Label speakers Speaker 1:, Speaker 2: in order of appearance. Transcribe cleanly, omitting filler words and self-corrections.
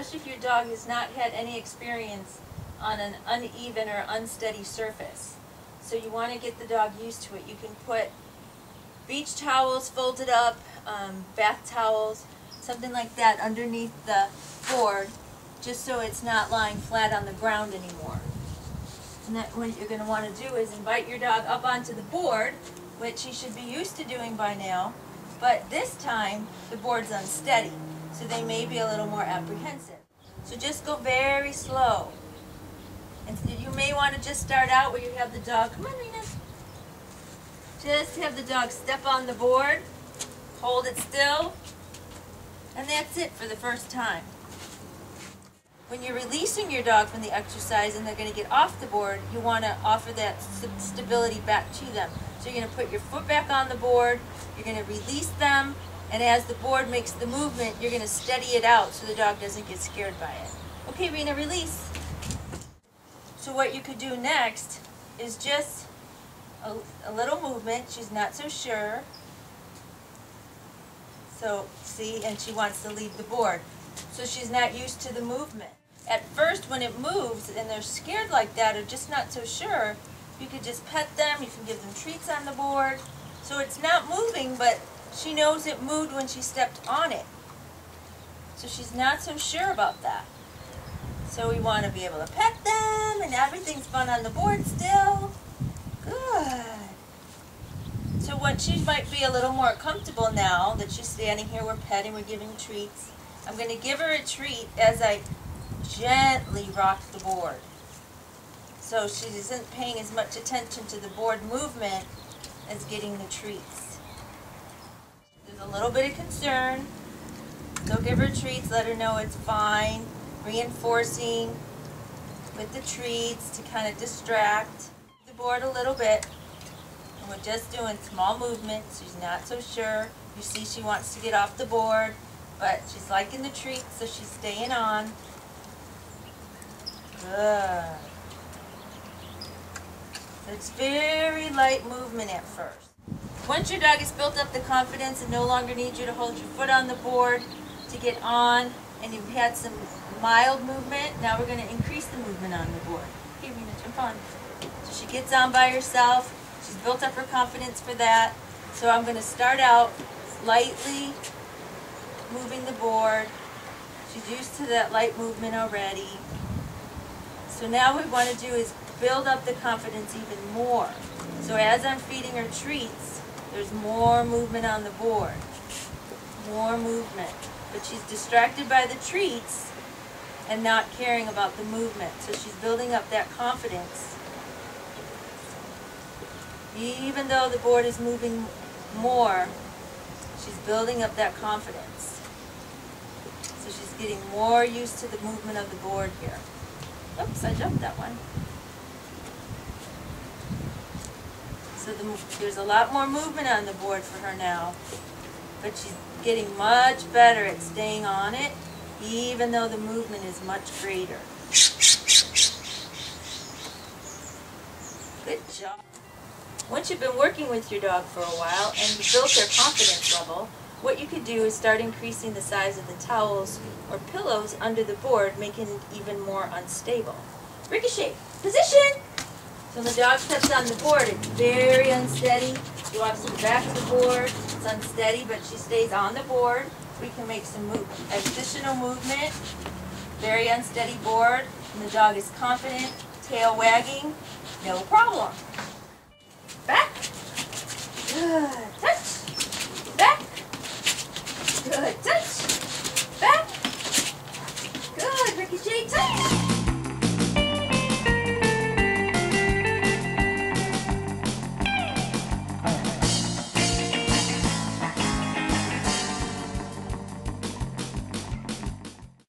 Speaker 1: especially if your dog has not had any experience on an uneven or unsteady surface. So you want to get the dog used to it. You can put beach towels folded up, bath towels, something like that underneath the board, just so it's not lying flat on the ground anymore. And that, what you're going to want to do is invite your dog up onto the board, which he should be used to doing by now, but this time the board's unsteady, so they may be a little more apprehensive. So just go very slow. And you may want to just start out where you have the dog, come on Rena, just have the dog step on the board, hold it still, and that's it for the first time. When you're releasing your dog from the exercise and they're going to get off the board, you want to offer that stability back to them. So you're going to put your foot back on the board, you're going to release them, and as the board makes the movement, you're going to steady it out so the dog doesn't get scared by it. Okay, Rena, release. So what you could do next is just a little movement. She's not so sure. So, see, and she wants to leave the board. So she's not used to the movement. At first, when it moves and they're scared like that or just not so sure, you could just pet them, you can give them treats on the board. So it's not moving, but she knows it moved when she stepped on it. So she's not so sure about that. So we want to be able to pet them, and everything's fun on the board still. Good. So when she might be a little more comfortable now that she's standing here, we're petting, we're giving treats, I'm going to give her a treat as I gently rock the board. So she isn't paying as much attention to the board movement as getting the treats. There's a little bit of concern. So give her treats, let her know it's fine. Reinforcing with the treats to kind of distract the board a little bit. And we're just doing small movements. She's not so sure. You see she wants to get off the board, but she's liking the treats, so she's staying on. Good. So it's very light movement at first. Once your dog has built up the confidence and no longer needs you to hold your foot on the board to get on, and you've had some mild movement, now we're going to increase the movement on the board. Okay, Rena, jump on. So she gets on by herself. She's built up her confidence for that. So I'm going to start out lightly moving the board. She's used to that light movement already. So now what we want to do is build up the confidence even more. So as I'm feeding her treats, there's more movement on the board. More movement. But she's distracted by the treats and not caring about the movement. So she's building up that confidence. Even though the board is moving more, she's building up that confidence. So she's getting more used to the movement of the board here. Oops, I jumped that one. So there's a lot more movement on the board for her now. But she's getting much better at staying on it, even though the movement is much greater. Good job. Once you've been working with your dog for a while and you've built their confidence level, what you could do is start increasing the size of the towels or pillows under the board, making it even more unstable. Ricochet, position! So when the dog steps on the board, it's very unsteady. She walks to the back of the board, it's unsteady, but she stays on the board. We can make some additional movement. Very unsteady board, and the dog is confident, tail wagging, no problem. Back. Good. Touch. Back. Good. Touch.